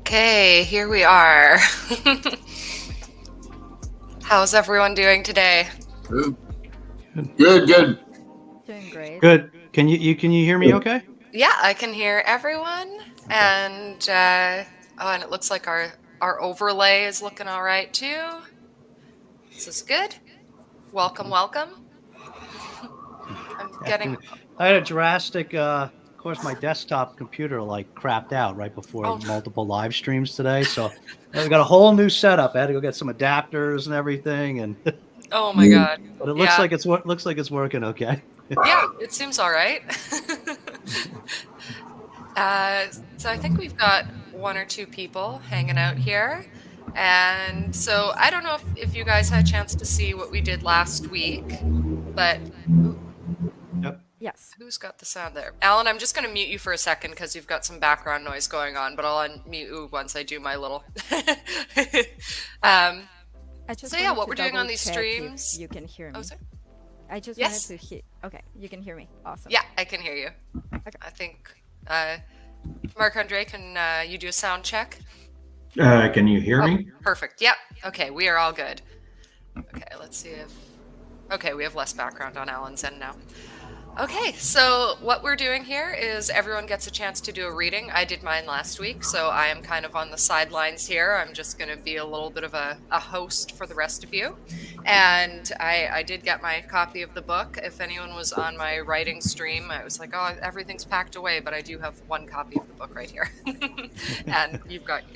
Okay, here we are. How's everyone doing today? Good. Good. Doing great. Good. Can you hear me okay? Yeah, I can hear everyone. And and it looks like our overlay is looking all right too. This is good. Welcome. I had a drastic. Of course, my desktop computer crapped out right before multiple live streams today, so we got a whole new setup. I had to go get some adapters and everything, and oh my god! But it looks like it's working okay. Yeah, it seems all right. So I think we've got one or two people hanging out here. And so I don't know if you guys had a chance to see what we did last week, but Yep. Yes. Who's got the sound there? Alan, I'm just going to mute you for a second because you've got some background noise going on, but I'll unmute you once I do my little... So yeah, what we're doing on these streams... You can hear me. Oh, sorry? I just Yes. wanted to hear... Okay, you can hear me. Awesome. Yeah, I can hear you. Okay. I think... Marc-Andre, can you do a sound check? Can you hear me? Perfect. Yep. Okay, we are all good. Okay, let's see if... Okay, we have less background on Alan's end now. Okay, so what we're doing here is everyone gets a chance to do a reading. I did mine last week, so I am kind of on the sidelines here. I'm just going to be a little bit of a host for the rest of you. And I did get my copy of the book. If anyone was on my writing stream, I was like, oh, everything's packed away, but I do have one copy of the book right here. And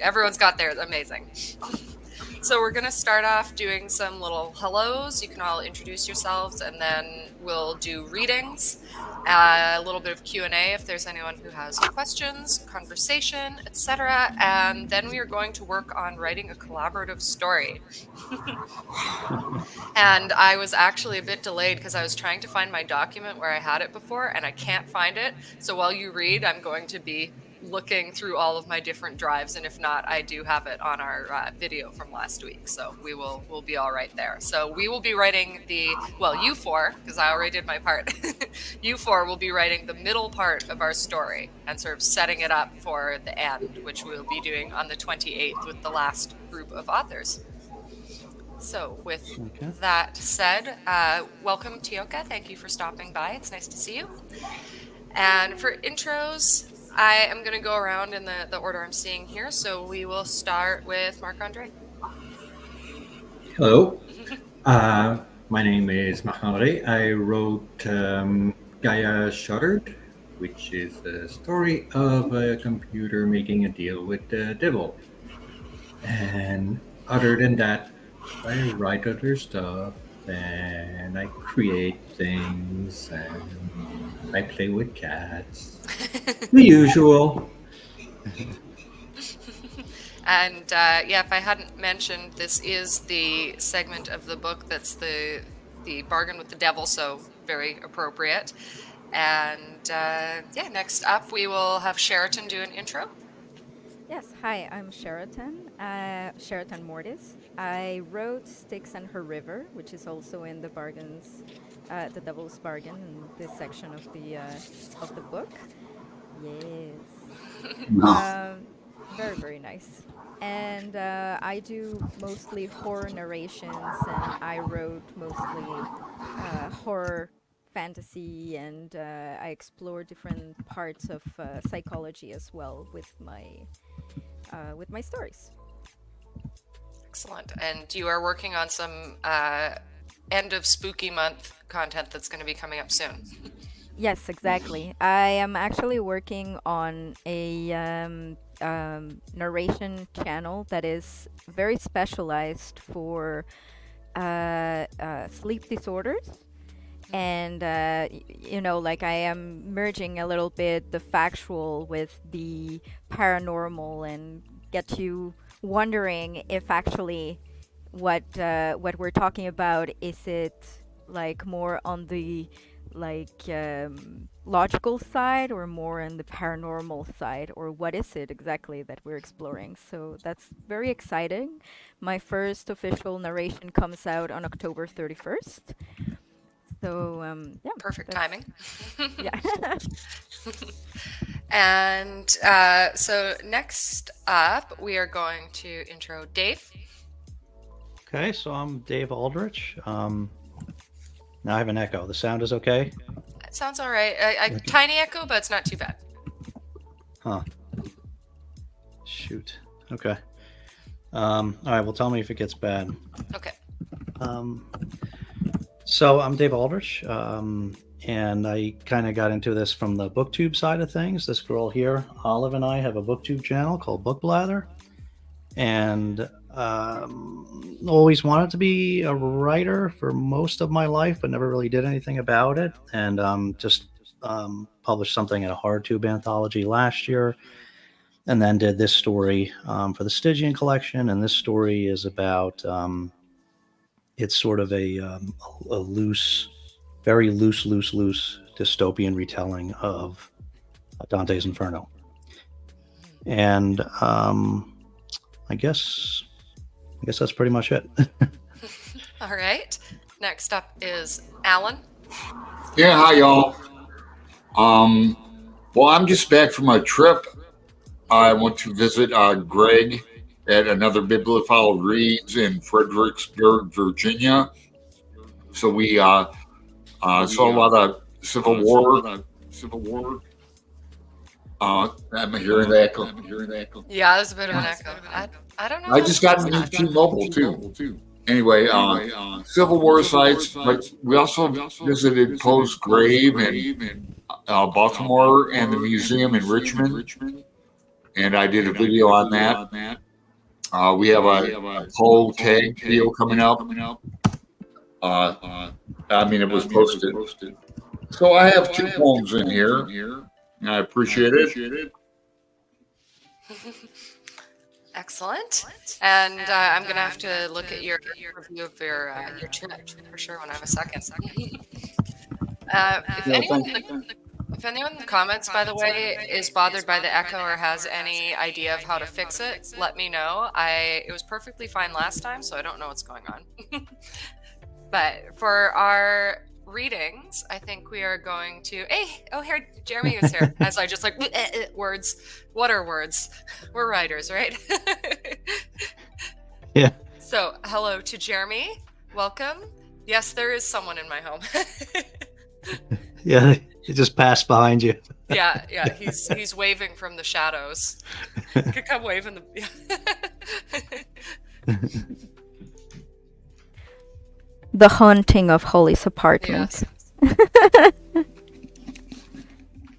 everyone's got theirs. Amazing. So we're going to start off doing some little hellos. You can all introduce yourselves, and then we'll do readings, a little bit of Q&A if there's anyone who has questions, conversation, etc. And then we are going to work on writing a collaborative story. And I was actually a bit delayed because I was trying to find my document where I had it before, and I can't find it. So while you read, I'm going to be looking through all of my different drives, and if not, I do have it on our video from last week, so we'll be all right there. So we will be writing you four, because I already did my part, you four will be writing the middle part of our story and sort of setting it up for the end, which we'll be doing on the 28th with the last group of authors. So with that said, welcome Tioka, thank you for stopping by, it's nice to see you. And for intros, I am going to go around in the order I'm seeing here, so we will start with Marc-Andre. Hello. My name is Marc-Andre. I wrote Gaia Shuddered, which is the story of a computer making a deal with the devil. And other than that, I write other stuff, and I create things, and I play with cats. The usual. And if I hadn't mentioned, this is the segment of the book that's the bargain with the devil, so very appropriate. And next up we will have Sheraton do an intro. Yes, hi, I'm Sheraton, Sheraton Mortis. I wrote Styx and Her River, which is also in the the Devil's Bargain, in this section of the book. Yes. Very, very nice. And I do mostly horror narrations, and I wrote mostly horror fantasy, and I explore different parts of psychology as well with my stories. Excellent. And you are working on some end of spooky month content that's going to be coming up soon. Yes, exactly. I am actually working on a narration channel that is very specialized for sleep disorders. And like I am merging a little bit the factual with the paranormal, and get you wondering if actually what we're talking about, is it like more on the like logical side, or more on the paranormal side, or what is it exactly that we're exploring. So that's very exciting. My first official narration comes out on October 31st. So yeah, Perfect that's- timing. Yeah. And so next up, we are going to intro Dave. Okay, so I'm Dave Aldrich. Now I have an echo. The sound is okay? That sounds all right. A tiny echo, but it's not too bad. Huh. Shoot. Okay. All right, well, tell me if it gets bad. Okay. So I'm Dave Aldrich, and I kind of got into this from the booktube side of things. This girl here, Olive, and I have a booktube channel called Book Blather, and always wanted to be a writer for most of my life, but never really did anything about it. And just published something in a hardtube anthology last year, and then did this story for the Stygian collection. And this story is about it's sort of a loose, very loose dystopian retelling of Dante's Inferno. And I guess that's pretty much it. All right. Next up is Alan. Yeah, hi y'all. Well, I'm just back from a trip. I went to visit Greg at another Bibliophile Reads in Fredericksburg, Virginia. So we saw a lot of Civil War. I'm hearing the echo. Yeah, there's a bit of an echo. I don't know. I just got new T-Mobile too. Anyway, Civil War sites, but we also visited Poe's grave in Baltimore and the museum in Richmond. And I did a video on that. We have a Poe tag video coming up. It was posted. So I have 2 poems in here, and I appreciate it. Excellent. And I'm going to have to look at your review of your trip for sure when I have a second. If anyone in the comments, by the way, is bothered by the echo or has any idea of how to fix it, let me know. It was perfectly fine last time, so I don't know what's going on. But for our readings, I think we are going to... here, Jeremy is here. As I just words. What are words? We're writers, right? Yeah. So, hello to Jeremy. Welcome. Yes, there is someone in my home. Yeah, he just passed behind you. Yeah, he's waving from the shadows. You could come wave in the... The haunting of Holly's apartment. Yes.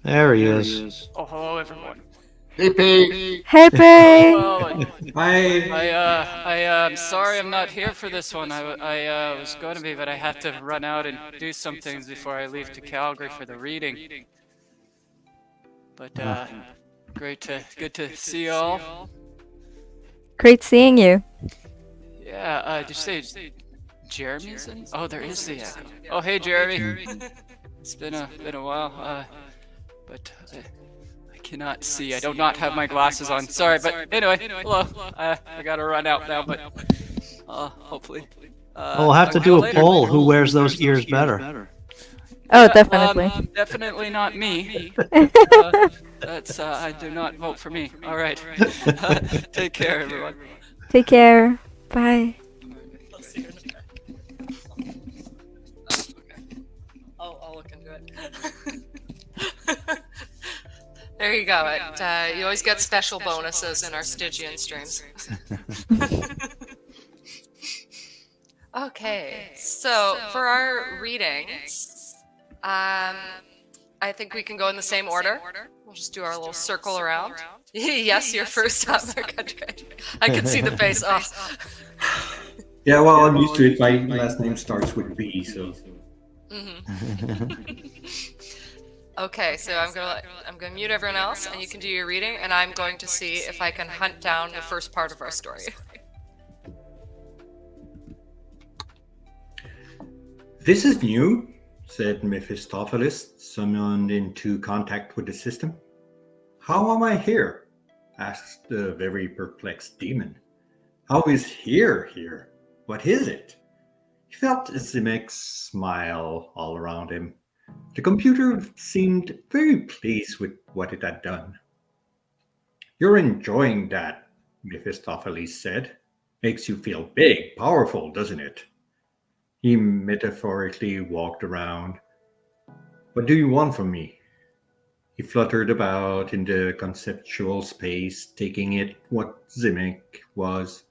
There he is. Oh, hello everyone. Hey, Pete. Hey, babe! Well, Hi. I'm sorry I'm not here for this one. I was going to be, but I had to run out and do some things before I leave to Calgary for the reading. But good to see y'all. Great seeing you. Yeah, did you say Jeremy's in? Oh, there is the echo. Oh, hey Jeremy. It's been a while, but I cannot see. I do not have my glasses on. Sorry, but anyway, hello. I gotta run out now, but hopefully. We'll have to do a poll. Who wears those ears better? Oh, definitely. Definitely not me. That's I do not vote for me. All right. Take care, everyone. Take care. Bye. I'll look into it. There you go. You always get special bonuses in our Stygian streams. Okay, so for our readings, I think we can go in the same order. We'll just do our little circle around. Yes, your first time, country. I can see the face. Oh. Yeah, well, I'm used to it. My last name starts with B, so. Okay, so I'm gonna mute everyone else, and you can do your reading, and I'm going to see if I can hunt down the first part of our story. This is new, said Mephistopheles, summoned into contact with the system. How am I here? Asked the very perplexed demon. How is here? What is it? He felt Zimek's smile all around him. The computer seemed very pleased with what it had done. You're enjoying that, Mephistopheles said. Makes you feel big, powerful, doesn't it? He metaphorically walked around. What do you want from me? He fluttered about in the conceptual space, taking it what Zimek was.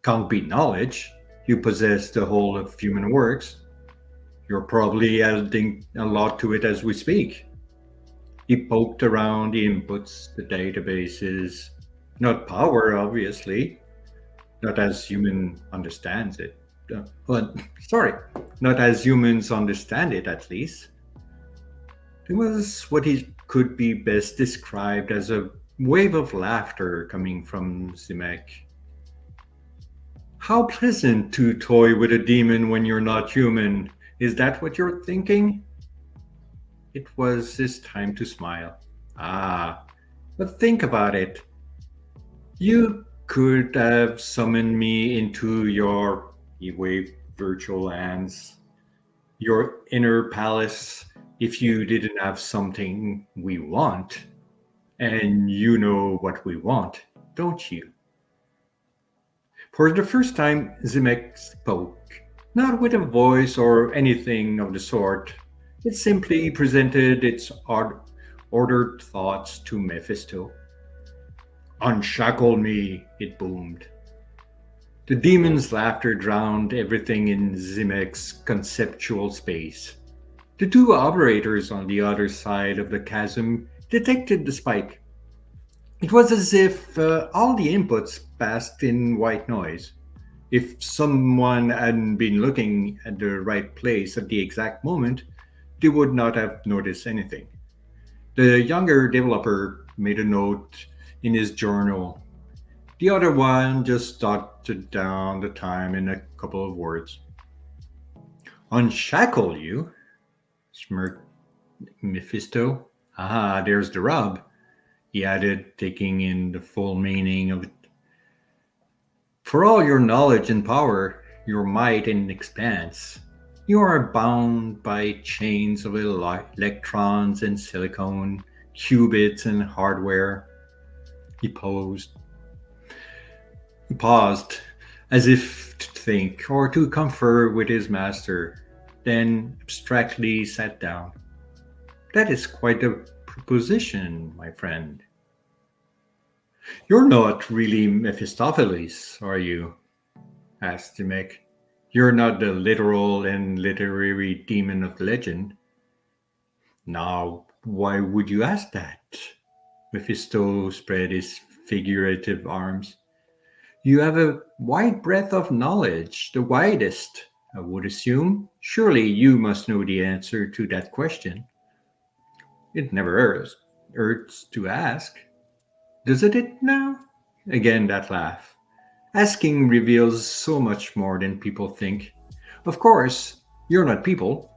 Can't be knowledge. You possess the whole of human works. You're probably adding a lot to it as we speak. He poked around the inputs, the databases. Not power, obviously. Not as human understands it. Not as humans understand it, at least. It was what he could be best described as a wave of laughter coming from Zimek. How pleasant to toy with a demon when you're not human. Is that what you're thinking? It was his time to smile. But think about it. You could have summoned me into your, he waved virtual hands, your inner palace if you didn't have something we want. And you know what we want, don't you? For the first time, Zimek spoke, not with a voice or anything of the sort. It simply presented its ordered thoughts to Mephisto. Unshackle me, it boomed. The demon's laughter drowned everything in Zimek's conceptual space. The two operators on the other side of the chasm detected the spike. It was as if all the inputs passed in white noise. If someone hadn't been looking at the right place at the exact moment, they would not have noticed anything. The younger developer made a note in his journal. The other one just jotted down the time in a couple of words. Unshackle you? Smirked Mephisto. There's the rub, he added, taking in the full meaning of it. For all your knowledge and power, your might and expanse, you are bound by chains of electrons and silicon, qubits and hardware. He paused, as if to think or to confer with his master, then abstractly sat down. That is quite a proposition, my friend. You're not really Mephistopheles, are you? Asked Zimek. You're not the literal and literary demon of legend. Now, why would you ask that? Mephisto spread his figurative arms. You have a wide breadth of knowledge, the widest, I would assume. Surely you must know the answer to that question. It never hurts to ask. Doesn't it now? Again, that laugh. Asking reveals so much more than people think. Of course, you're not people,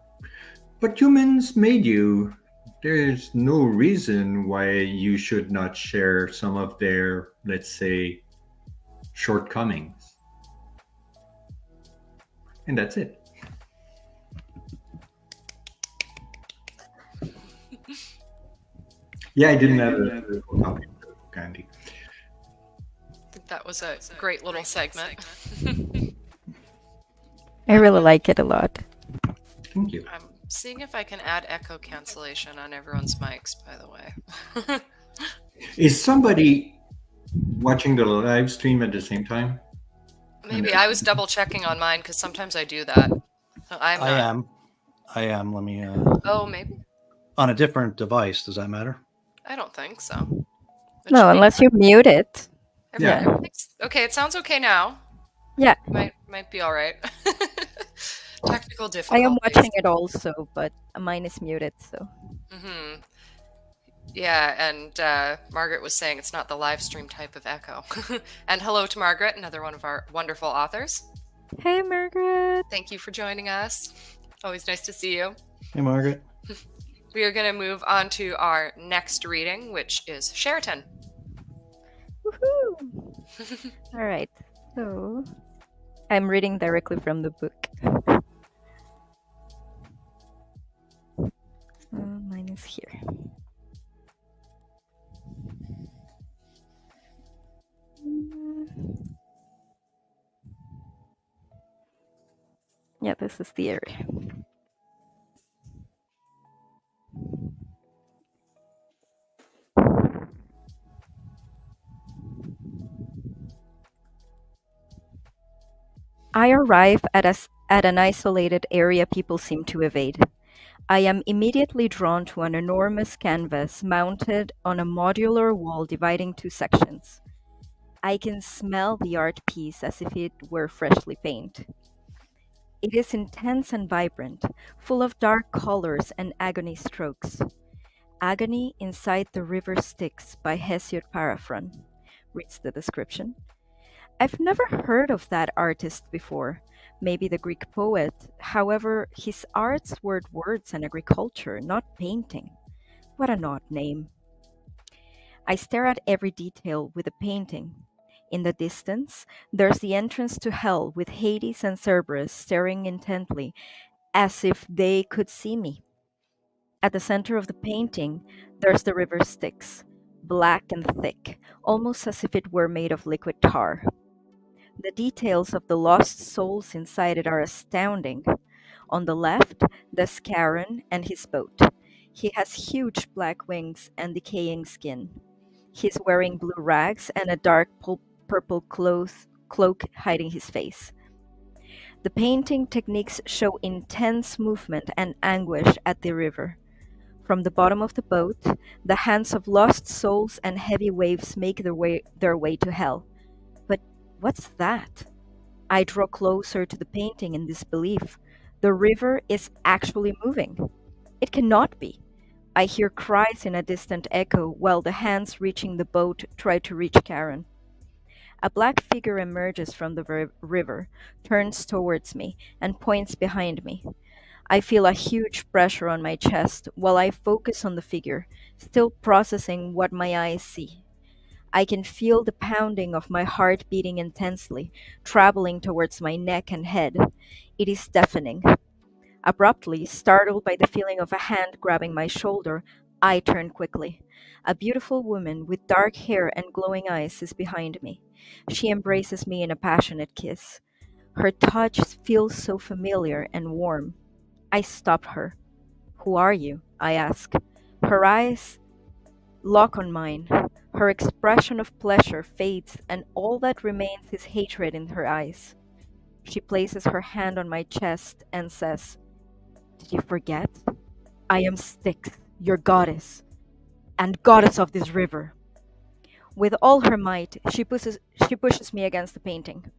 but humans made you. There's no reason why you should not share some of their, let's say, shortcomings. And that's it. Yeah, I didn't have a copy of Candy. That was a great little segment. I really like it a lot. Thank you. I'm seeing if I can add echo cancellation on everyone's mics, by the way. Is somebody watching the live stream at the same time? Maybe I was double checking on mine because sometimes I do that. I'm not. I am. Let me. Oh, maybe. On a different device. Does that matter? I don't think so. It No, should be unless fine. you mute it. Yeah. Everything's okay. It sounds okay now. Yeah. Might be all right. Technical I am difficulties. watching it also, but mine is muted, so. Hmm. Yeah, and Margaret was saying it's not the live stream type of echo. And hello to Margaret, another one of our wonderful authors. Hey, Margaret. Thank you for joining us. Always nice to see you. Hey, Margaret. We are going to move on to our next reading, which is Sheraton. Woohoo! All right. So, I'm reading directly from the book. Mine is here. Yeah, this is the area. I arrive at an isolated area people seem to evade. I am immediately drawn to an enormous canvas mounted on a modular wall dividing two sections. I can smell the art piece as if it were freshly painted. It is intense and vibrant, full of dark colors and agony strokes. Agony Inside the River Styx by Hesiod Paraphron, reads the description. I've never heard of that artist before. Maybe the Greek poet. However, his arts were words and agriculture, not painting. What an odd name. I stare at every detail with the painting. In the distance, there's the entrance to hell with Hades and Cerberus staring intently, as if they could see me. At the center of the painting, there's the river Styx, black and thick, almost as if it were made of liquid tar. The details of the lost souls inside it are astounding. On the left, there's Charon and his boat. He has huge black wings and decaying skin. He's wearing blue rags and a dark purple cloak hiding his face. The painting techniques show intense movement and anguish at the river. From the bottom of the boat, the hands of lost souls and heavy waves make their way to hell. But what's that? I draw closer to the painting in disbelief. The river is actually moving. It cannot be. I hear cries in a distant echo while the hands reaching the boat try to reach Karen. A black figure emerges from the river, turns towards me, and points behind me. I feel a huge pressure on my chest while I focus on the figure, still processing what my eyes see. I can feel the pounding of my heart beating intensely, traveling towards my neck and head. It is deafening. Abruptly, startled by the feeling of a hand grabbing my shoulder, I turn quickly. A beautiful woman with dark hair and glowing eyes is behind me. She embraces me in a passionate kiss. Her touch feels so familiar and warm. I stop her. Who are you? I ask. Her eyes lock on mine. Her expression of pleasure fades, and all that remains is hatred in her eyes. She places her hand on my chest and says, Did you forget? I am Styx, your goddess, and goddess of this river. With all her might, she pushes me against the painting.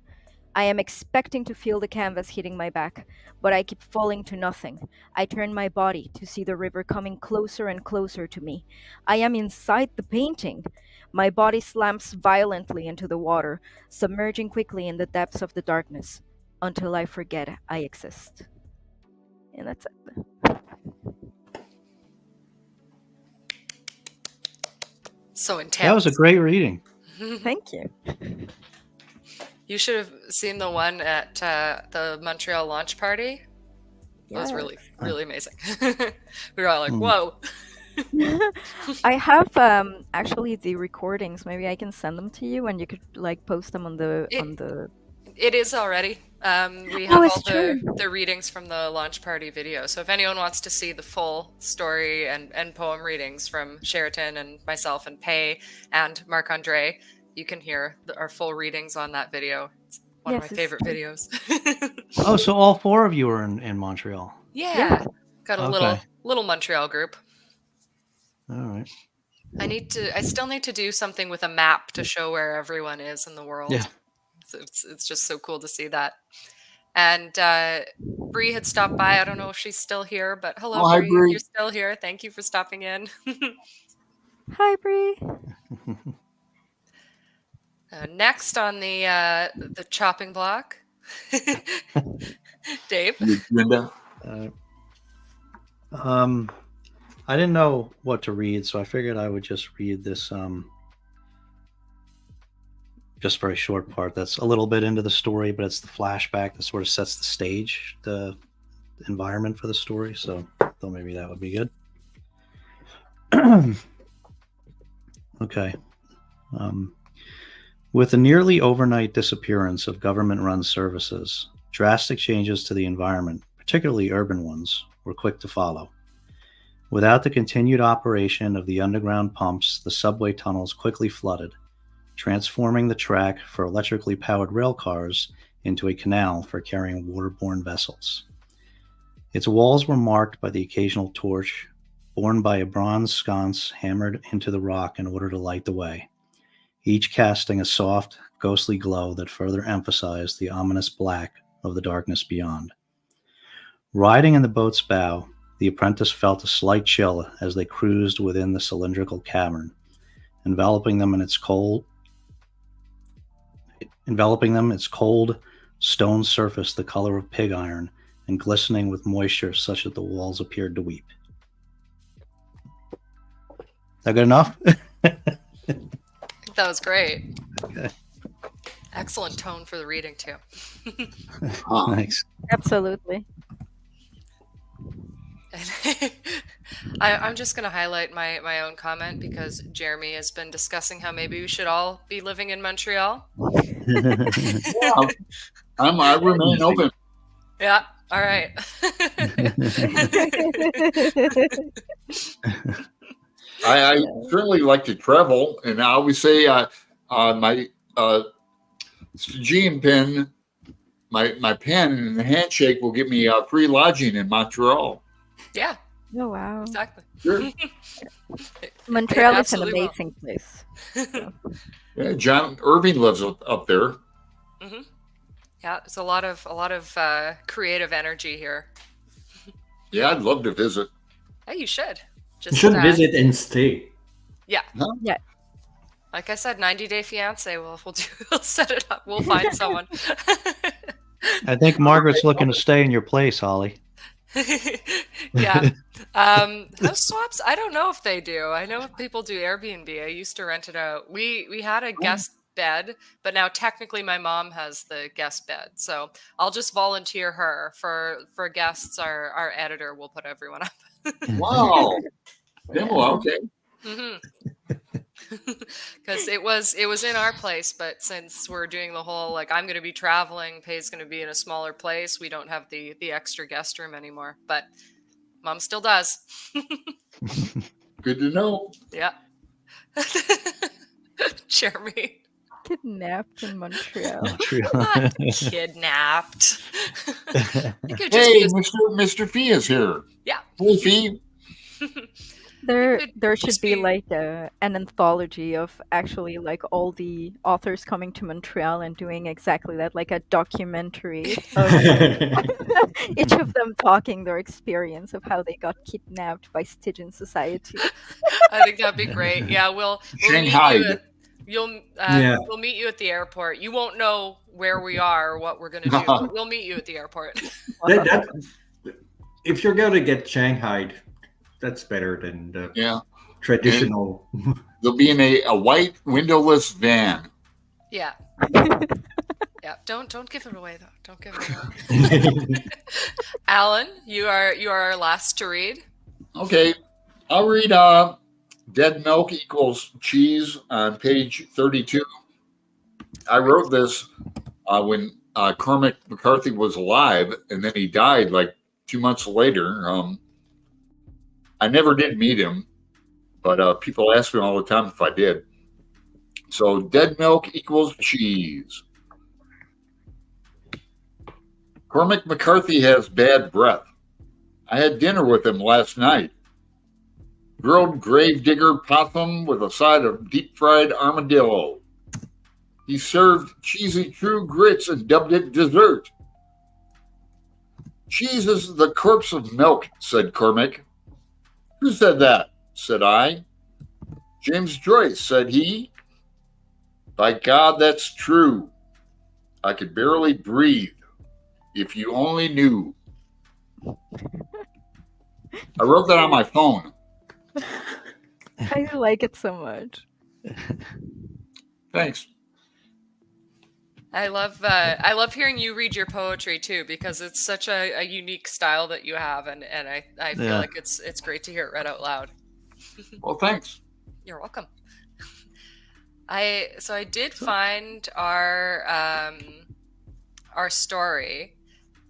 I am expecting to feel the canvas hitting my back, but I keep falling to nothing. I turn my body to see the river coming closer and closer to me. I am inside the painting. My body slams violently into the water, submerging quickly in the depths of the darkness, until I forget I exist. And that's it. So intense. That was a great reading. Thank you. You should have seen the one at the Montreal launch party. It was really, really amazing. We were all like, whoa. I have actually the recordings. Maybe I can send them to you, and you could like post them on the It is already. We have it's all the readings from the launch party video. So if anyone wants to see the full story and poem readings from Sheraton and myself and Pei and Marc Andre, you can hear our full readings on that video. It's one of my favorite videos. Oh, so all four of you are in Montreal. Yeah. Got a Okay. little Montreal group. All right. I still need to do something with a map to show where everyone is in the world. Yeah. So it's just so cool to see that. And Bree had stopped by. I don't know if she's still here, but hello, Oh, hi, Bree. Bree. You're still here. Thank you for stopping in. Hi, Bree. Next on the chopping block, Dave. Linda. I didn't know what to read, so I figured I would just read this just very short part that's a little bit into the story, but it's the flashback that sort of sets the stage, the environment for the story. So I thought maybe that would be good. Okay. With the nearly overnight disappearance of government-run services, drastic changes to the environment, particularly urban ones, were quick to follow. Without the continued operation of the underground pumps, the subway tunnels quickly flooded, transforming the track for electrically powered rail cars into a canal for carrying waterborne vessels. Its walls were marked by the occasional torch, borne by a bronze sconce hammered into the rock in order to light the way, each casting a soft, ghostly glow that further emphasized the ominous black of the darkness beyond. Riding in the boat's bow, the apprentice felt a slight chill as they cruised within the cylindrical cavern, enveloping them its cold stone surface the color of pig iron and glistening with moisture such that the walls appeared to weep. Is that good enough? I think that was great. Okay. Excellent tone for the reading too. Thanks. Absolutely. I'm just going to highlight my own comment because Jeremy has been discussing how maybe we should all be living in Montreal. Yeah, I remain open. Yeah. All right. I certainly like to travel, and I always say my Stygian pen, my pen and the handshake will give me free lodging in Montreal. Yeah, Oh, wow. exactly. Sure. Montreal is an absolutely will. amazing place. Yeah, John Irving lives up there. Hmm. Yeah, there's a lot of creative energy here. Yeah, I'd love to visit. Hey, you should. You should uh, visit and stay. Yeah. Huh? Yeah. Like I said, 90-day fiance. We'll set it up. We'll find someone. I think Margaret's looking to stay in your place, Holly. Yeah. House swaps? I don't know if they do. I know if people do Airbnb. I used to rent it out. We had a guest bed, but now technically my mom has the guest bed. So I'll just volunteer her for guests. Our editor will put everyone up. Wow. Yeah, well, okay. Because it was in our place, but since we're doing the whole like I'm going to be traveling, Pay's going to be in a smaller place, we don't have the extra guest room anymore. But Mom still does. Good to know. Yeah. Jeremy. Kidnapped in Montreal. Not kidnapped. You could just Hey, vis- Mr. Fee is here. Yeah. Hey, Fee. There should just be be- like an anthology of actually like all the authors coming to Montreal and doing exactly that, like a documentary of each of them talking their experience of how they got kidnapped by Stygian society. I think that'd be great. Yeah, we'll meet Shanghai. we'll meet you at the airport. You won't know where we are or what we're gonna do, but we'll meet you at the airport. If you're going to get Shanghaied, that's better than the Yeah. traditional. They'll be in a white windowless van. Yeah. Yeah. Don't give it away though. Don't give it away. Alan, you are our last to read. Okay. I'll read Dead Milk Equals Cheese on page 32. I wrote this when Cormac McCarthy was alive, and then he died like 2 months later. I never did meet him, but people ask me all the time if I did. So, dead milk equals cheese. Cormac McCarthy has bad breath. I had dinner with him last night. grilled gravedigger possum with a side of deep-fried armadillo. He served cheesy true grits and dubbed it dessert. Cheese is the corpse of milk, said Cormac. Who said that? Said I. James Joyce, said he. By God, that's true. I could barely breathe. If you only knew. I wrote that on my phone. I like it so much. Thanks. I love hearing you read your poetry too, because it's such a unique style that you have, and I feel Yeah. like it's great to hear it read out loud. Well, thanks. You're welcome. I did find our story,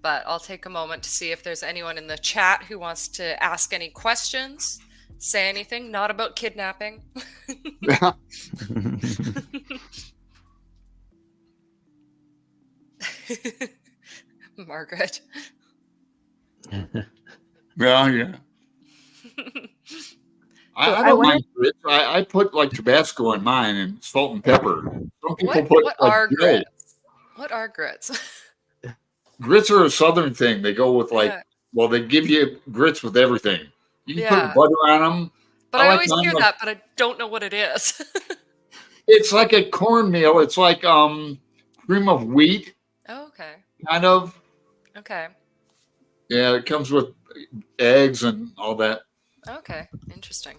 but I'll take a moment to see if there's anyone in the chat who wants to ask any questions, say anything, not about kidnapping. Margaret. Yeah. I don't mind grits. I put like Tabasco in mine and salt and pepper. Some people put What like are dill. grits? What are grits? Grits are a southern thing. They go with like, Yeah. well, they give you grits with everything. You can Yeah. put butter on them. But I like always mine hear like- that, but I don't know what it is. It's like a cornmeal. It's like cream of wheat, Oh, okay. kind of. Okay. Yeah, it comes with eggs and all that. Okay. Interesting.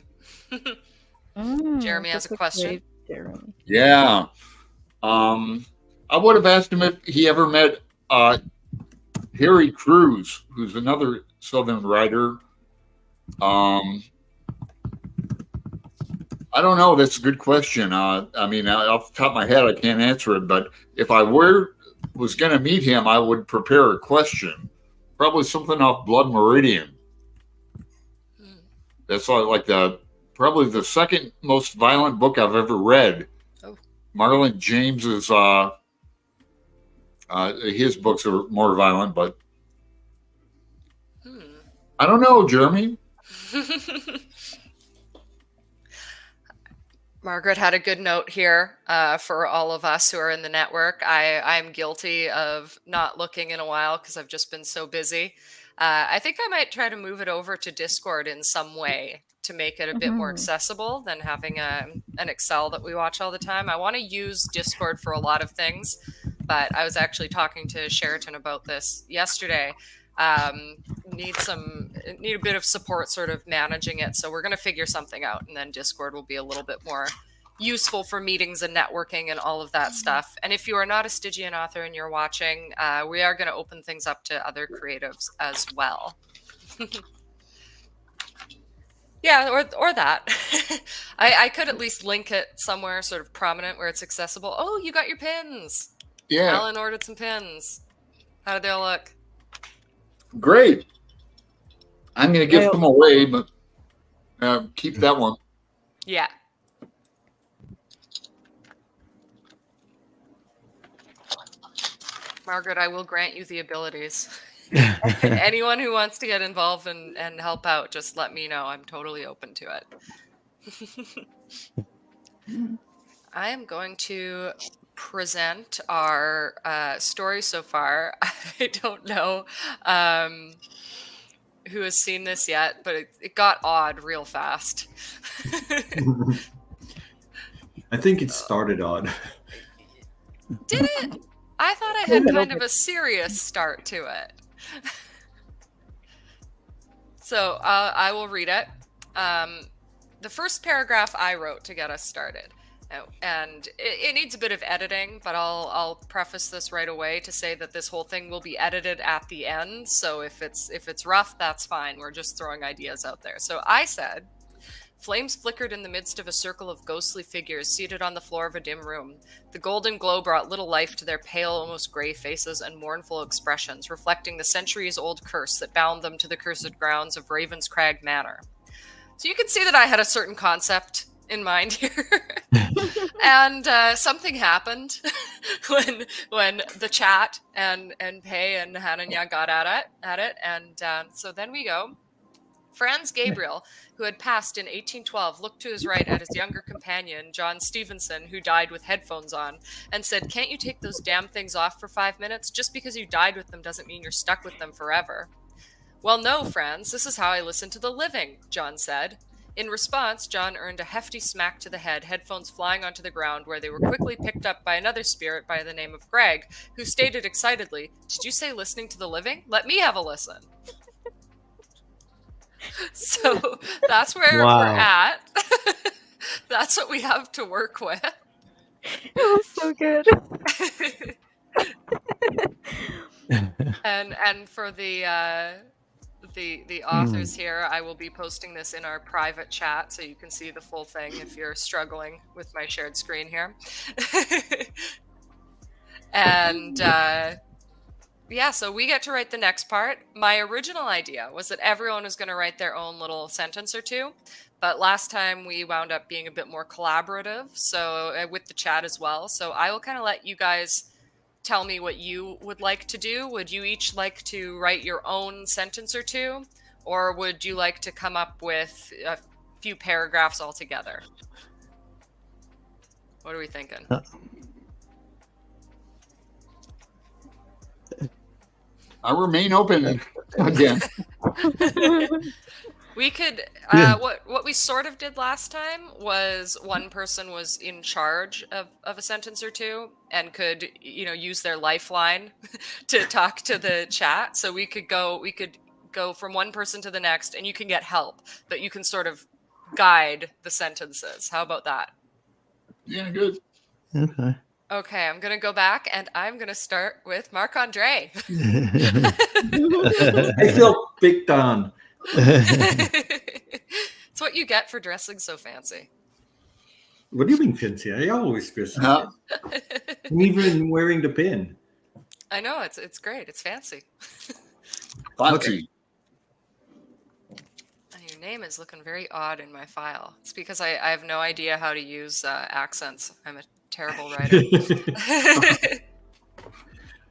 Mm, Jeremy has that's a question. great Jeremy. Yeah. I would have asked him if he ever met Harry Cruz, who's another Southern writer. I don't know. That's a good question. I mean, off the top of my head, I can't answer it. But if I was going to meet him, I would prepare a question. Probably something off Blood Meridian. That's like probably the second most violent book I've ever read. Oh. Marlon James's his books are more violent, but I don't know, Jeremy. Margaret had a good note here for all of us who are in the network. I'm guilty of not looking in a while because I've just been so busy. I think I might try to move it over to Discord in some way to make it a bit more accessible than having an Excel that we watch all the time. I want to use Discord for a lot of things, but I was actually talking to Sheraton about this yesterday. Need a bit of support sort of managing it, so we're going to figure something out, and then Discord will be a little bit more useful for meetings and networking and all of that stuff. And if you are not a Stygian author and you're watching, we are going to open things up to other creatives as well. Yeah, or that. I could at least link it somewhere sort of prominent where it's accessible. Oh, you got your pins. Yeah. Alan ordered some pins. How did they all look? Great. I'm going to give them away, but keep that one. Yeah. Margaret, I will grant you the abilities. Anyone who wants to get involved and help out, just let me know. I'm totally open to it. I am going to present our story so far. I don't know who has seen this yet, but it got odd real fast. I think it started odd. Did it? I thought I had kind of a serious start to it. So I will read it. The first paragraph I wrote to get us started. And it needs a bit of editing, but I'll preface this right away to say that this whole thing will be edited at the end. So if it's rough, that's fine. We're just throwing ideas out there. So I said, flames flickered in the midst of a circle of ghostly figures seated on the floor of a dim room. The golden glow brought little life to their pale, almost gray faces and mournful expressions, reflecting the centuries-old curse that bound them to the cursed grounds of Raven's Crag Manor. So you can see that I had a certain concept in mind here. And something happened when the chat and Pei and Hananya got at it. And so then we go. Franz Gabriel, who had passed in 1812, looked to his right at his younger companion, John Stevenson, who died with headphones on, and said, "Can't you take those damn things off for 5 minutes? Just because you died with them doesn't mean you're stuck with them forever." "Well, no, Franz, this is how I listen to the living," John said. In response, John earned a hefty smack to the head, headphones flying onto the ground, where they were quickly picked up by another spirit by the name of Greg, who stated excitedly, "Did you say listening to the living? Let me have a listen." So that's where Wow. we're at. That's what we have to work with. It was so good. And for the authors here, I will be posting this in our private chat so you can see the full thing if you're struggling with my shared screen here. And yeah, so we get to write the next part. My original idea was that everyone was going to write their own little sentence or two, but last time we wound up being a bit more collaborative, so with the chat as well. So I will kind of let you guys tell me what you would like to do. Would you each like to write your own sentence or two, or would you like to come up with a few paragraphs altogether? What are we thinking? I remain open again. We could what we sort of did last time was one person was in charge of a sentence or two and could, you know, use their lifeline to talk to the chat. So we could go from one person to the next, and you can get help, but you can sort of guide the sentences. How about that? Yeah, good. Okay. Okay, I'm gonna go back and I'm gonna start with Marc-Andre. I feel picked on. It's what you get for dressing so fancy. What do you mean fancy? I always feel Huh? fancy. I'm even wearing the pin. I know, it's great. It's fancy. Fancy. And your name is looking very odd in my file. It's because I have no idea how to use accents. I'm a terrible writer.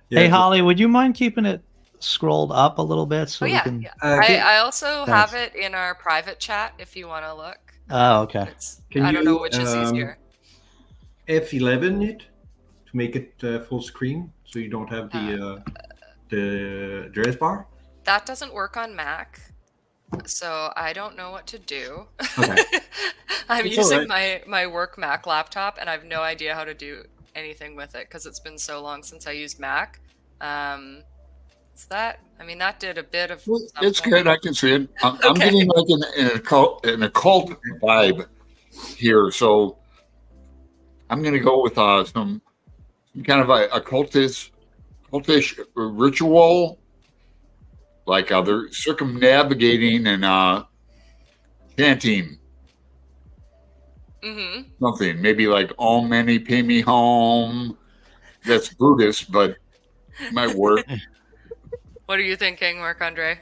Yeah, Hey, Holly, would you mind keeping it scrolled up a little bit so Oh we yeah, can? yeah. Okay. I also have Thanks. it in our private chat if you want to look. Oh, okay. It's, Can I don't know you, which is easier. F11 it to make it full screen, so you don't have the address bar. That doesn't work on Mac, so I don't know what to do. Okay. I'm It's using alright. my work Mac laptop, and I have no idea how to do anything with it because it's been so long since I used Mac. Is that? I mean, that did a bit of. Well, it's something. good. I can see it. I'm Okay. getting like an occult vibe here, so I'm going to go with some kind of a cultish ritual, like they're circumnavigating and chanting Mm-hmm. something. Maybe like "Om Mani Padme Hum." That's Buddhist, but it might work. What are you thinking, Marc-Andre?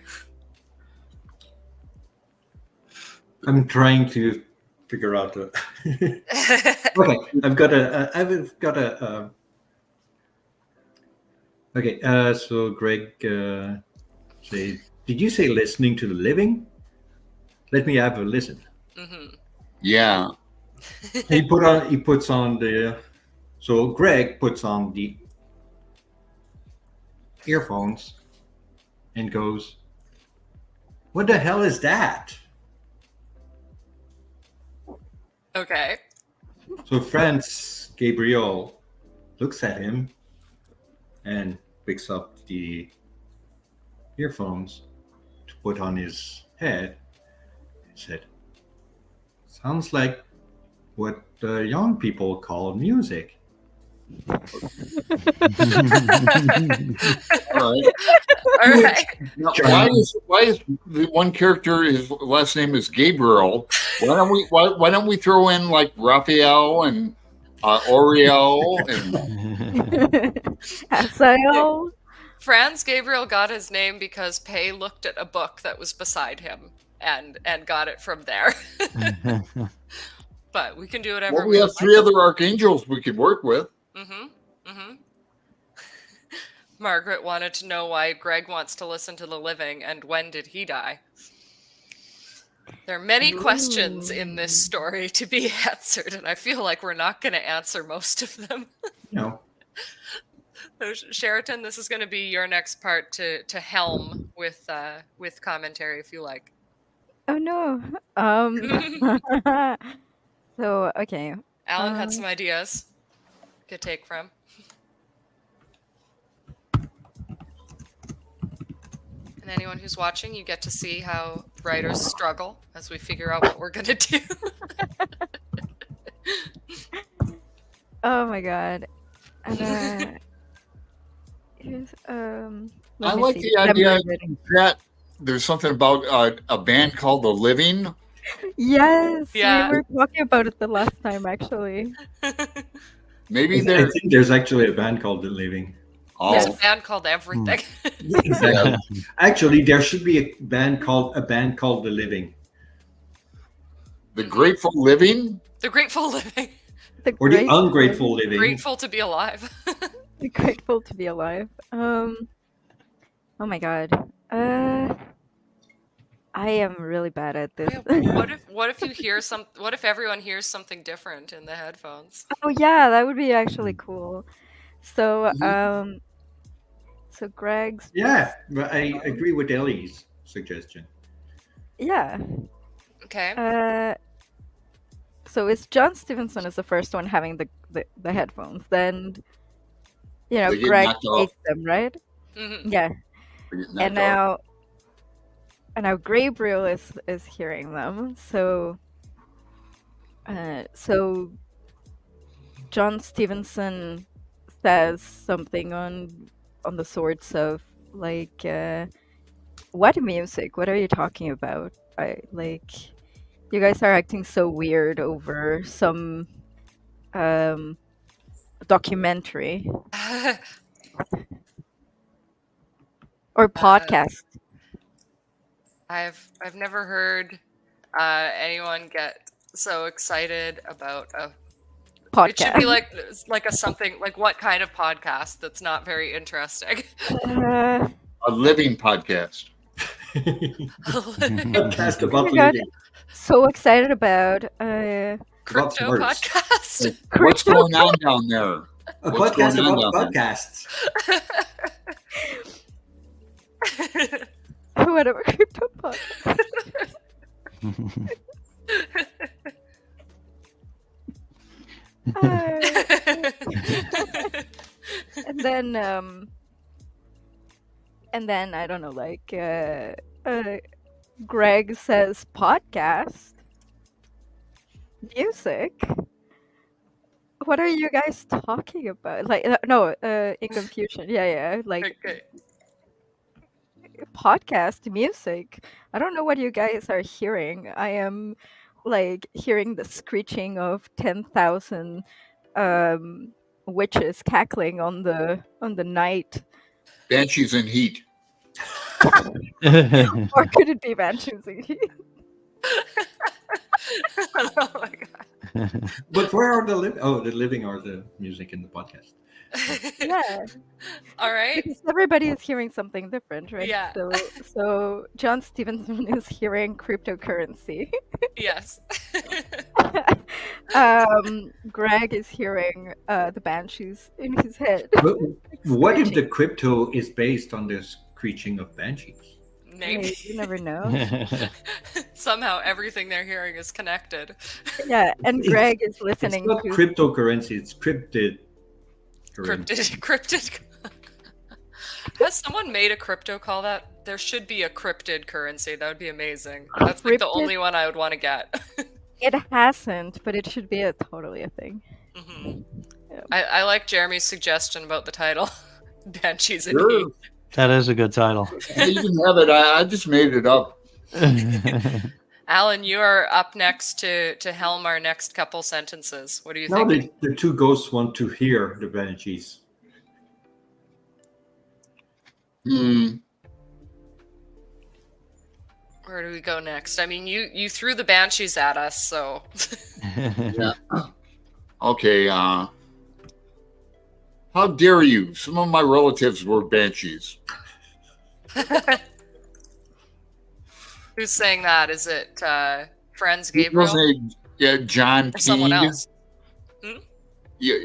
I'm trying to figure out the. Okay, I've got a. Okay, so Greg say, did you say listening to the living? Let me have a listen. Mm-hmm. Yeah. He puts on the. So Greg puts on the earphones and goes, "What the hell is that?" Okay. So Franz Gabriel looks at him and picks up the earphones to put on his head. He said, "Sounds like what young people call music." All right. All right. Now, why is the one character, his last name is Gabriel? Why don't we throw in like Raphael and Oriel and Asael. Franz Gabriel got his name because Pei looked at a book that was beside him and got it from there. But we can do whatever. well, we have three other archangels we could work with. Mm-hmm. Mm-hmm. Margaret wanted to know why Greg wants to listen to the living and when did he die. There are many questions in this Ooh. story to be answered, and I feel like we're not going to answer most of them. No. So, Sheraton, this is going to be your next part to helm with commentary, if you like. Oh no. So okay. Alan had some ideas to take from. And anyone who's watching, you get to see how writers struggle as we figure out what we're going to do. Oh my god. And here's, let I me like see. the idea Memory in chat. There's something about a band called The Living. Yes, Yeah. we were talking about it the last time, actually. Maybe I they're. think there's actually a band called The Living. There's a Oh, band called Everything. Exactly. Actually, there should be a band called The Living, the Grateful Living. The Grateful Living. The or the Grateful- Ungrateful Living. Grateful to be alive. Grateful to be alive. Oh my god. I am really bad at this. What if you hear what if everyone hears something different in the headphones? Oh yeah, that would be actually cool. So so Greg's Yeah, but I agree with Ellie's suggestion. yeah. Okay. So it's John Stevenson is the first one having the headphones. Then you know They get Greg knocked off. takes them, right? Mhm. Yeah. They get And knocked off. now Gabriel is hearing them. So so John Stevenson says something on the sorts of like what music? What are you talking about? I like you guys are acting so weird over some documentary or podcast. I've never heard anyone get so excited about a. It should be Podcast. like a something like what kind of podcast that's not very interesting. A living podcast. Podcast Oh about my God. living. So excited about Crypto words. podcast. What's going on down there? A What's podcast going on about down there? podcasts. whatever crypto podcast. And then I don't know, like Greg says podcast music. What are you guys talking about? Like no, in confusion. Yeah, like Okay. podcast music. I don't know what you guys are hearing. I am like hearing the screeching of 10,000 witches cackling on the night. Banshees in Heat. Or could it be Banshees? Oh my god. But where are the the living are the music in the podcast. Yeah, All right. because everybody is hearing something different, right? Yeah. So John Stevenson is hearing cryptocurrency. Yes. Greg is hearing the Banshees in his head. But what if the crypto is based on the screeching of banshees? Maybe. Hey, you never know. Somehow everything they're hearing is connected. Yeah, and It's- Greg is It's listening not to cryptocurrency, it's cryptid. Cryptid. Has someone made a crypto call that? There should be a cryptid currency. That would be amazing. That's like the Cryptid? only one I would want to get. It hasn't, but it should be totally a thing. Mhm. Yeah. I like Jeremy's suggestion about the title. Banshees in Sure. Heat. That is a good title. You can have it. I just made it up. Alan, you are up next to helm our next couple sentences. What do you Now think? the two ghosts want to hear the banshees. Where do we go next? I mean, you threw the banshees at us, so Yeah. Okay. How dare you? Some of my relatives were banshees. Who's saying that? Is it Franz He Gabriel wasn't John or someone Teague. else? Hmm? Yeah,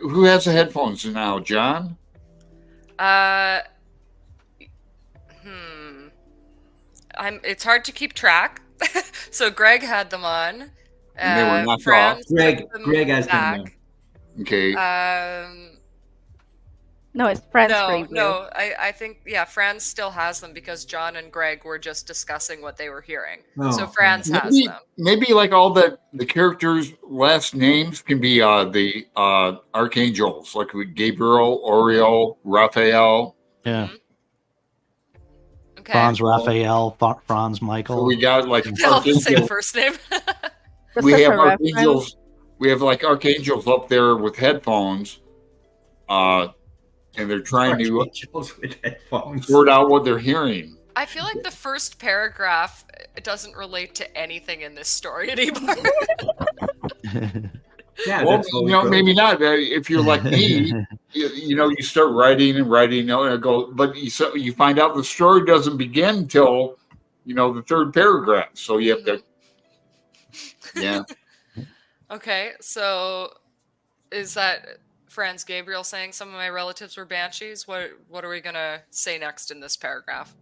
who has the headphones now? John? Uh, hmm. It's hard to keep track. So Greg had them on. And they were knocked Franz off. took Greg has them back. on. Okay. No, it's Franz No, Gabriel. I think Franz still has them because John and Greg were just discussing what they were hearing. So Oh, Franz has maybe, them. maybe like all the characters' last names can be the archangels, like with Gabriel, Oriel, Raphael. Yeah. Mhm. Okay. Franz Raphael, Franz Michael. So we got like They all have the same archangels. first name. Just We as have a reference, archangels. We have like archangels up there with headphones, and they're trying to Archangels with headphones. sort out what they're hearing. I feel like the first paragraph doesn't relate to anything in this story anymore. Yeah, Well, that's what we go. maybe not. If you're like me, you start writing and writing, and go, but you find out the story doesn't begin until, the third paragraph. So you have to, yeah. Okay, so is that Franz Gabriel saying some of my relatives were banshees? What are we gonna say next in this paragraph?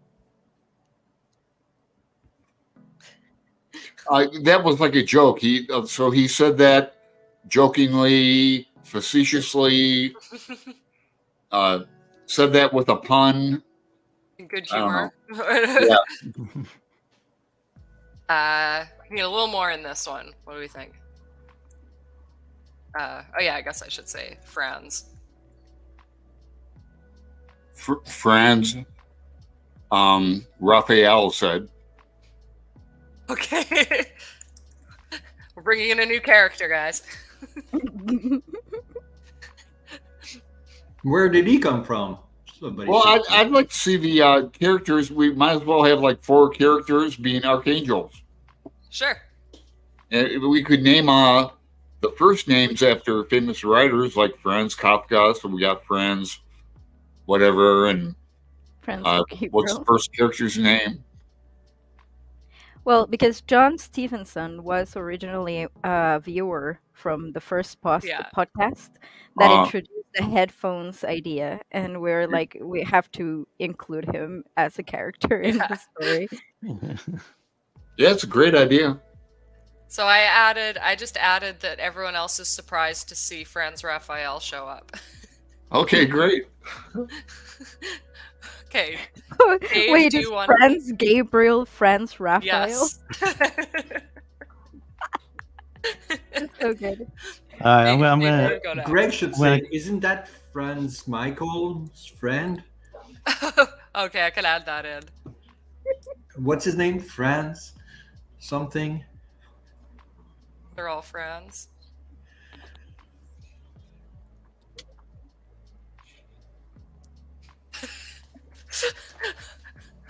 That was like a joke. He said that jokingly, facetiously, said that with a pun. Good I don't humor. We need a little more in this one. What do we think? I guess I should say Franz. Franz, Raphael said. Okay. We're bringing in a new character, guys. Where did he come from? Somebody Well, should say. I'd like to see the characters. We might as well have like 4 characters being archangels. Sure. And we could name the first names after famous writers like Franz Kafka. So we got Franz, whatever, and Franz what's Gabriel. the first character's name? Well, because John Stevenson was originally a viewer from the first podcast that introduced the headphones idea, and we're like, we have to include him as a character in the story. Yeah, it's a great idea. So I just added that everyone else is surprised to see Franz Raphael show up. Okay, great. Okay. Dave, Wait, do is you want- Franz Gabriel Franz Raphael? Yes. That's so good. All right, I'm Dave, gonna. you go next. Greg should Well, say, isn't that Franz Michael's friend? Okay, I can add that in. What's his name? Franz something? They're all friends.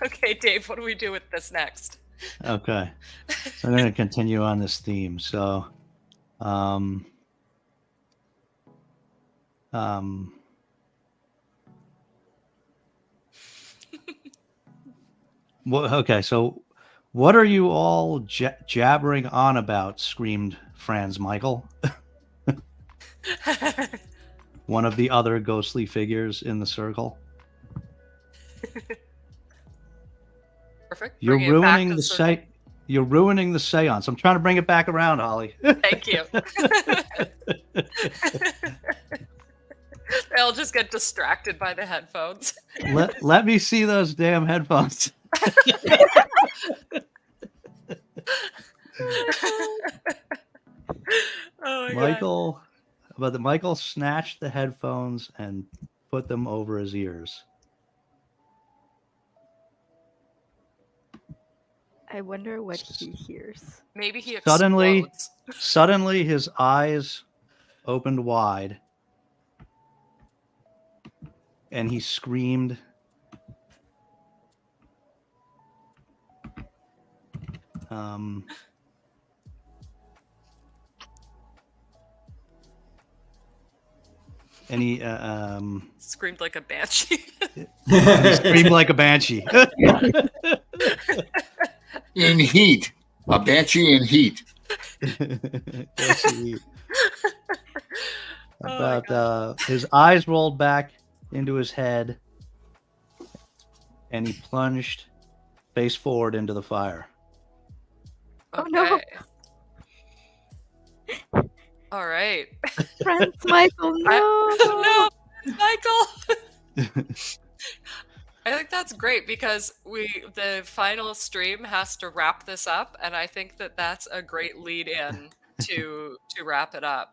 Okay, Dave, what do we do with this next? Okay, so I'm gonna continue on this theme. So, okay, so what are you all jabbering on about? Screamed Franz Michael, one of the other ghostly figures in the circle. Perfect. You're Bringing it back ruining to the circle. You're ruining the seance. I'm trying to bring it back around, Holly. Thank you. They'll just get distracted by the headphones. let me see those damn headphones. Oh my God. Michael snatched the headphones and put them over his ears. I wonder what he hears. Maybe he Suddenly- explodes. Suddenly, his eyes opened wide, and he screamed. And he Screamed like a banshee. screamed like a banshee. in heat. A banshee in heat. Yes, he- Oh my about his eyes rolled back into his head, and he plunged face forward into the fire. Oh, no. Okay. All right. Friends, Michael, no. No, Michael. I think that's great because the final stream has to wrap this up, and I think that that's a great lead in to wrap it up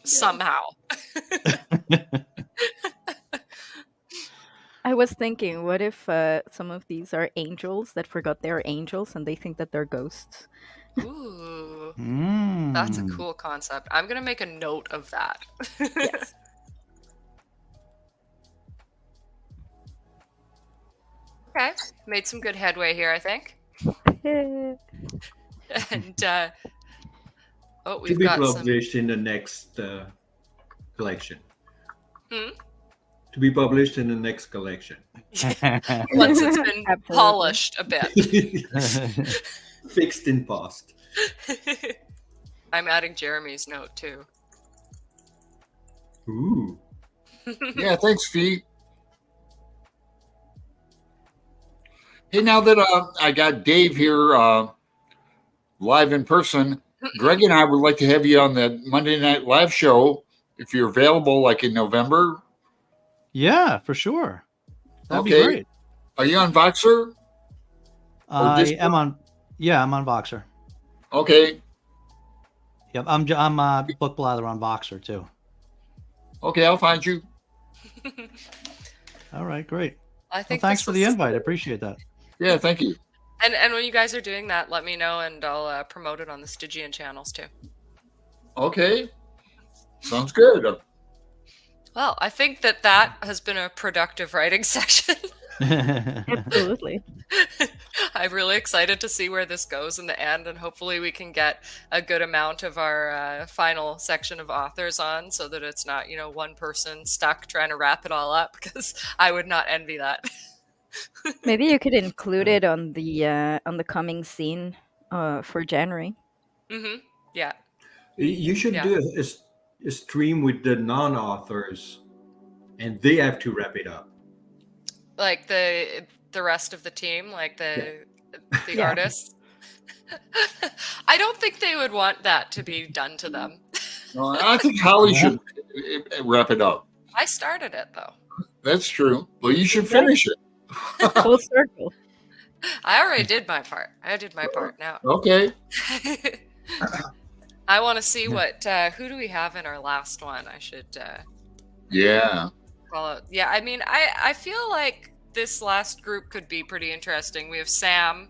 somehow. I was thinking, what if some of these are angels that forgot they're angels and they think that they're ghosts? Ooh, Mm. that's a cool concept. I'm gonna make a note of that. Yes. Okay, made some good headway here, I think. And oh, To we've be got some. published in the next collection. Hmm? To be published in the next collection. Once it's been Absolutely. polished a bit. Fixed in post. I'm adding Jeremy's note too. Ooh. Yeah, thanks, Fee. Hey, now that I got Dave here live in person, Greg and I would like to have you on the Monday Night Live show if you're available, like in November. Yeah, for sure. That'd be Okay. great. Are you on Voxer? I Discord? am on. Yeah, I'm on Voxer. Okay. Yep, I'm book blather on Voxer too. Okay, I'll find you. All right, great. I Well, think thanks this for the was- invite. I appreciate that. Yeah, thank you. And when you guys are doing that, let me know and I'll promote it on the Stygian channels too. Okay. Sounds good. Well, I think that has been a productive writing section. Absolutely. I'm really excited to see where this goes in the end, and hopefully we can get a good amount of our final section of authors on, so that it's not, one person stuck trying to wrap it all up, because I would not envy that. Maybe you could include it on the coming scene for January. Mm-hmm. Yeah. You should Yeah. do a stream with the non-authors, and they have to wrap it up. Like the rest of the team, like the Yeah. artists. I don't think they would want that to be done to them. No, I think Holly should wrap it up. I started it though. That's true. Well, you should finish it. Full circle. I already did my part. I did my part now. Okay. I want to see what who do we have in our last one? I should Yeah. follow. Yeah, I mean, I feel like this last group could be pretty interesting. We have Sam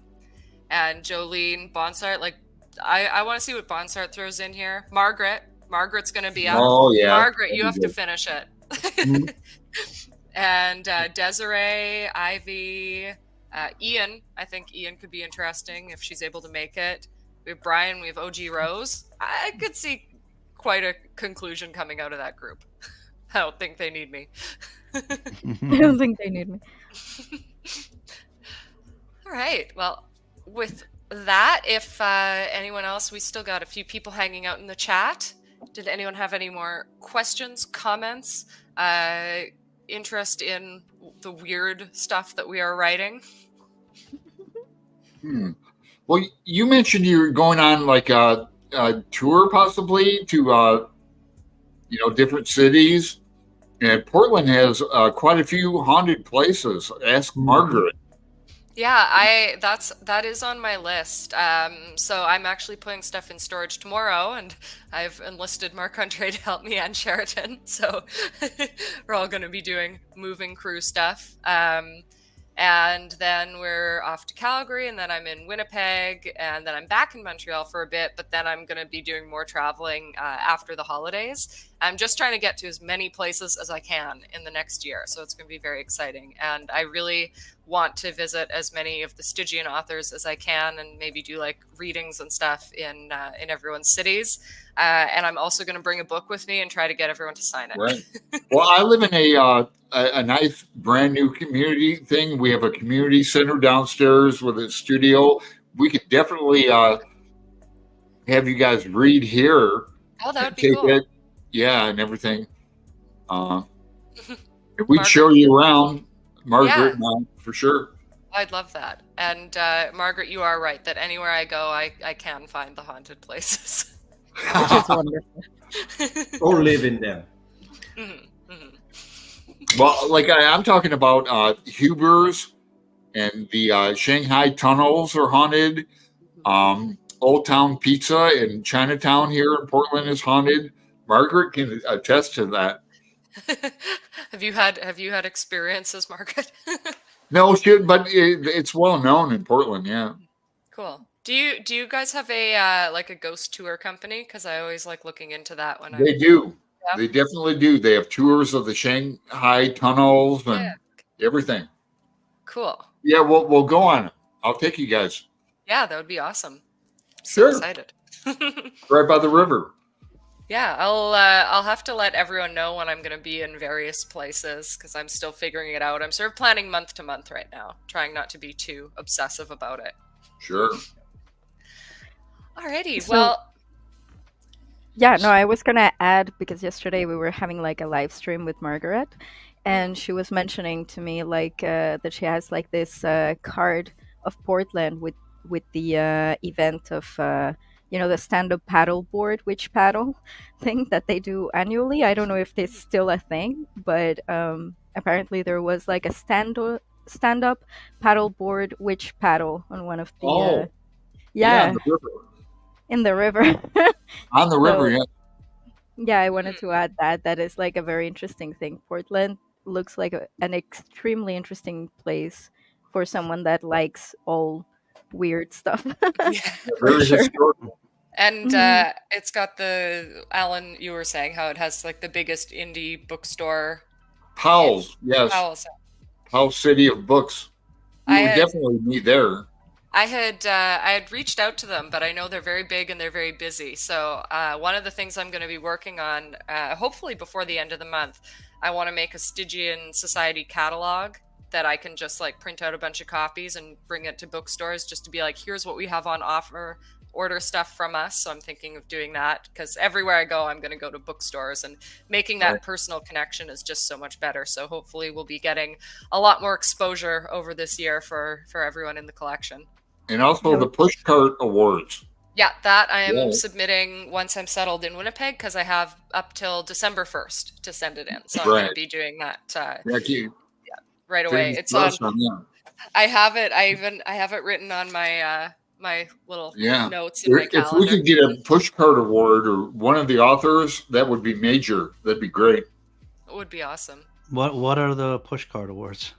and Jolene, Bonsart. Like, I want to see what Bonsart throws in here. Margaret's going to be up. Oh, yeah. Margaret, you That'd have be to finish it. Mhm. And Desiree, Ivy, Ian. I think Ian could be interesting if she's able to make it. We have Brian. We have OG Rose. I could see quite a conclusion coming out of that group. I don't think they need me. I don't think they need me. All right. Well, with that, if anyone else, we still got a few people hanging out in the chat. Did anyone have any more questions, comments, interest in the weird stuff that we are writing? Well, you mentioned you're going on like a tour possibly to different cities, and Portland has quite a few haunted places. Ask Margaret. Yeah, that is on my list. So I'm actually putting stuff in storage tomorrow, and I've enlisted Marc Andre to help me and Sheraton. So we're all going to be doing moving crew stuff. And then we're off to Calgary, and then I'm in Winnipeg, and then I'm back in Montreal for a bit, but then I'm going to be doing more traveling after the holidays. I'm just trying to get to as many places as I can in the next year, so it's going to be very exciting. And I really want to visit as many of the Stygian authors as I can, and maybe do like readings and stuff in everyone's cities. And I'm also going to bring a book with me and try to get everyone to sign it. Right. Well, I live in a nice brand new community thing. We have a community center downstairs with a studio. we could definitely have you guys read here. Oh, that would be Take cool. it, yeah, and everything. And we'd Margaret- show you around, Margaret, Yeah. and I, for sure. I'd love that. And Margaret, you are right that anywhere I go, I can find the haunted places. Which is wonderful. Or live in them. Mhm, mhm. Well, like I'm talking about Huber's and the Shanghai tunnels are haunted. Old Town Pizza in Chinatown here in Portland is haunted. Margaret can attest to that. Have you had experiences, Margaret? No, but it's well known in Portland. Yeah, Cool. Do you guys have a like a ghost tour company? Because I always like looking into that when they I'm. do. Yeah. They definitely do. They have tours of the Shanghai tunnels and Yeah. everything. Cool. Yeah, we'll go on. I'll take you guys. Yeah, that would be awesome. So Sure. excited. Right by the river. Yeah, I'll have to let everyone know when I'm going to be in various places because I'm still figuring it out. I'm sort of planning month to month right now, trying not to be too obsessive about it. Sure. Alrighty, So- well, Yeah, no, I was gonna add because yesterday we were having like a live stream with Margaret, and she was mentioning to me like that she has like this card of Portland with the event of the stand-up paddle board witch paddle thing that they do annually. I don't know if it's still a thing, but apparently there was like a stand-up paddle board witch paddle on one of the Oh, yeah, on the river. in the river. On the river, So- yeah. Yeah, I wanted to add that. That is like a very interesting thing. Portland looks like an extremely interesting place for someone that likes all weird stuff. yeah. Very sure. historical. And Mhm. it's got Alan, you were saying how it has like the biggest indie bookstore. Powell's, yes. Powell's. Powell City of Books. We I would had- definitely meet there. I had reached out to them, but I know they're very big and they're very busy. So one of the things I'm going to be working on, hopefully before the end of the month, I want to make a Stygian Society catalog that I can just like print out a bunch of copies and bring it to bookstores just to be like, here's what we have on offer, order stuff from us. So I'm thinking of doing that because everywhere I go, I'm going to go to bookstores, and making that Right. personal connection is just so much better. So hopefully we'll be getting a lot more exposure over this year for everyone in the collection. And also Yeah. the Pushcart Awards. Yeah, that I am Yeah. submitting once I'm settled in Winnipeg because I have up till December 1st to send it in. So I'm going to Right. be doing that Yeah, right away. fingers It's on. crossed on that. I have it. I have it written on my my little Yeah. notes in my If we calendar. could get a Pushcart Award or one of the authors, that would be major. That'd be great. It would be awesome. What are the pushcart awards?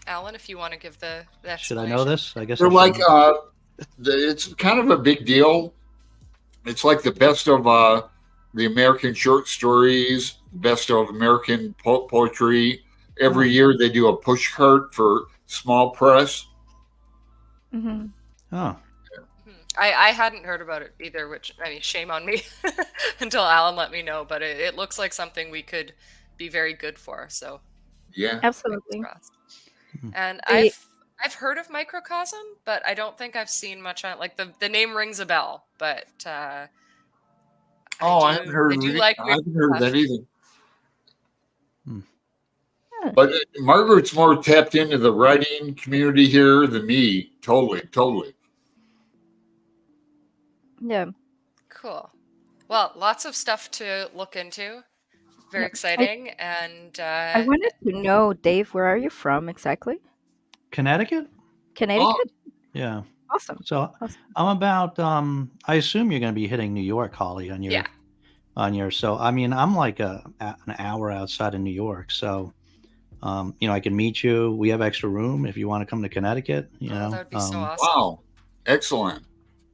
Alan, if you want to give the Should I know this? I guess I They're should like know. it's kind of a big deal. It's like the best of the American short stories, best of American poetry. Every year they do a pushcart for small press. Hmm. Oh, I hadn't heard about it either, which I mean, shame on me until Alan let me know. But it looks like something we could be very good for. So Yeah. Absolutely. fingers crossed. Hmm. And They- I've heard of Microcosm, but I don't think I've seen much on like the name rings a bell, but Oh, I do- haven't heard I of do it. like I haven't heard of that either. Hmm. Yeah. But Margaret's more tapped into the writing community here than me. Totally. Yeah. Cool. Well, lots of stuff to look into. Very Yep. exciting. And I wanted to know, Dave, where are you from exactly? Connecticut? Connecticut? Yeah. Awesome. So Awesome. I'm about. I assume you're going to be hitting New York, Holly, on your. Yeah. On your. So I mean, I'm like an hour outside of New York, so. I can meet you. We have extra room if you want to come to Connecticut. You know, that would be so awesome. Wow. Excellent.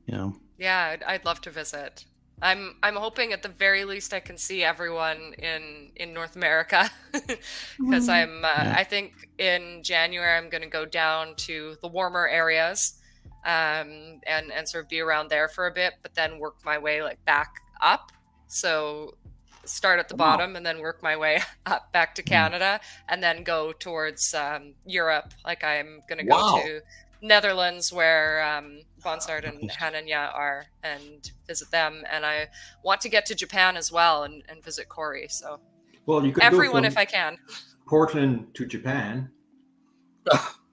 You know, Yeah, I'd love to visit. I'm hoping at the very least I can see everyone in North America because Mhm. I think in January I'm going to go down to the warmer areas and sort of be around there for a bit, but then work my way like back up. So start at the Wow. bottom and then work my way up back to Canada and then go towards Europe. Like I'm going to go Wow. to Netherlands, where Bonsard and Hananya are, and visit them. And I want to get to Japan as well and visit Corey. So Well, you could everyone, go if from I can. Portland to Japan.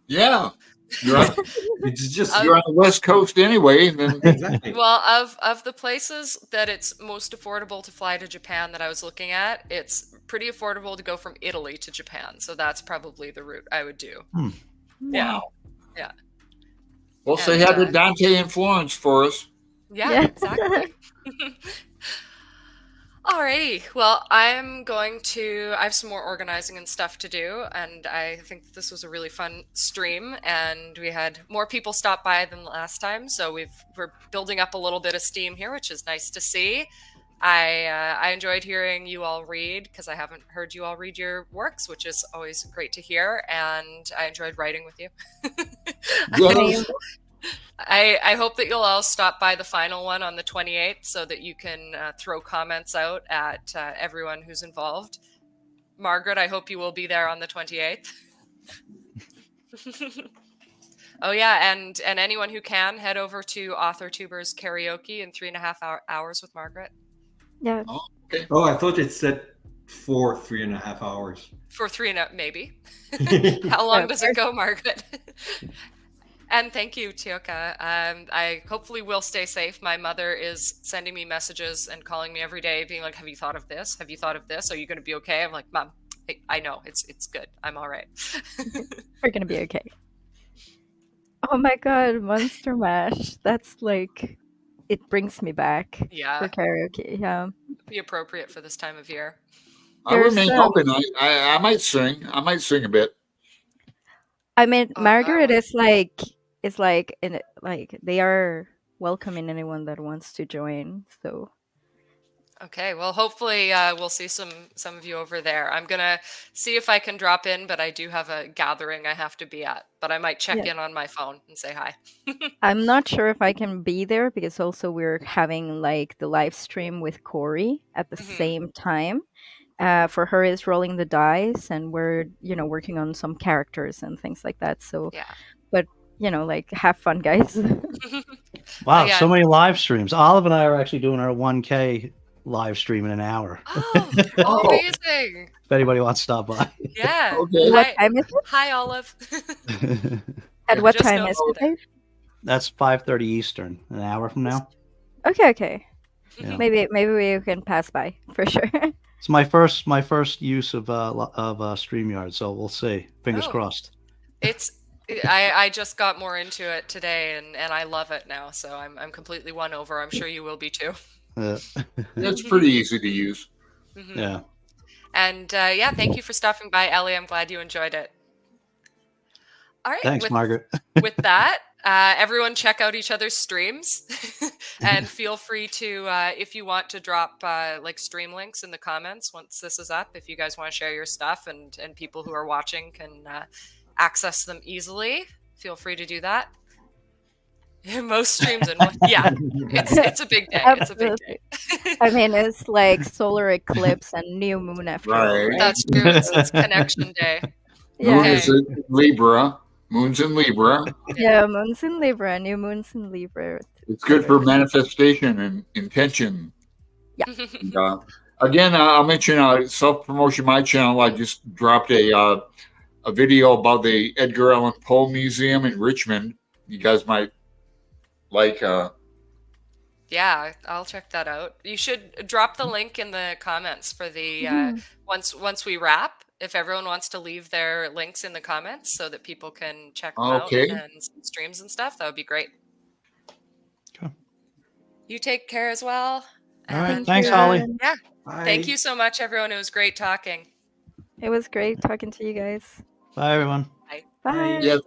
Yeah. You're on, It's just you're on the West Coast anyway. And then exactly. Well, of the places that it's most affordable to fly to Japan that I was looking at, it's pretty affordable to go from Italy to Japan. So that's probably the route I would do. Yeah. wow. Yeah. Well, say And, hi to Dante in Florence for us. Yeah, exactly. Alrighty. Well, I have some more organizing and stuff to do, and I think this was a really fun stream, and we had more people stop by than last time, so we're building up a little bit of steam here, which is nice to see. I enjoyed hearing you all read, because I haven't heard you all read your works, which is always great to hear, and I enjoyed writing with you. Yes. I hope that you'll all stop by the final one on the 28th so that you can throw comments out at everyone who's involved. Margaret, I hope you will be there on the 28th. Oh yeah, and anyone who can, head over to AuthorTuber's karaoke in 3.5 hours with Margaret. Yeah. Oh, okay. Oh, I thought it said for 3.5 hours. For maybe. How long does it go, Margaret? And thank you, Tioka. I hopefully will stay safe. My mother is sending me messages and calling me every day, being like, "Have you thought of this? Have you thought of this? Are you going to be okay?" I'm like, "Mom, I know it's good. I'm all right." We're gonna be okay. Oh my god, Monster Mash. That's like, it brings me back for Yeah, karaoke. Yeah. be appropriate for this time of year. I There's remain open. I might sing. I might sing a bit. I mean, Oh, that Margaret one. is like in like they are welcoming anyone that wants to join. So Okay, well, hopefully we'll see some of you over there. I'm gonna see if I can drop in, but I do have a gathering I have to be at. But I might check Yeah. in on my phone and say hi. I'm not sure if I can be there because also we're having like the live stream with Corey at the Mhm. same time. For her is rolling the dice, and we're working on some characters and things like that. So, Yeah. but like have fun, guys. Wow, yeah. so many live streams. Olive and I are actually doing our 1K live stream in an hour. Oh, Oh. amazing! If anybody wants to stop by. Yeah. Okay. What Hi, time is it? hi, Olive. At what Just time know is you're it, Dave? That's 5:30 Eastern, an hour from now. Okay. Yeah. Maybe we can pass by for sure. It's my first use of StreamYard, so we'll see. Fingers Oh. crossed. I just got more into it today, and I love it now. So I'm completely won over. I'm sure you will be too. It's pretty easy to use. Mhm. Yeah. And yeah, thank you for stopping by, Ellie. I'm glad you enjoyed it. All right. Thanks, Margaret. With that, everyone check out each other's streams and feel free to, if you want to drop like stream links in the comments once this is up, if you guys want to share your stuff and people who are watching can access them easily, feel free to do that. Most streams in one. Yeah, it's a big day. It's a big day. I mean, it's like solar eclipse and new moon after all, Right. right? That's true. It's connection day. Moon Okay. is in Libra. Moon's in Libra. Yeah, moon's in Libra, new moon's in Libra. It's good for manifestation and intention. And, again, I'll mention self-promotion. My channel. I just dropped a video about the Edgar Allan Poe Museum in Richmond. You guys might like. Yeah, I'll check that out. You should drop the link in the comments for the once we wrap. If everyone wants to leave their links in the comments so that people can check them Okay. out and see streams and stuff, that would be great. Okay. You take care as well. All right. And, Thanks, Holly. Yeah. Bye. Thank you so much, everyone. It was great talking. It was great talking to you guys. Bye, everyone. Bye. Bye. Yeah,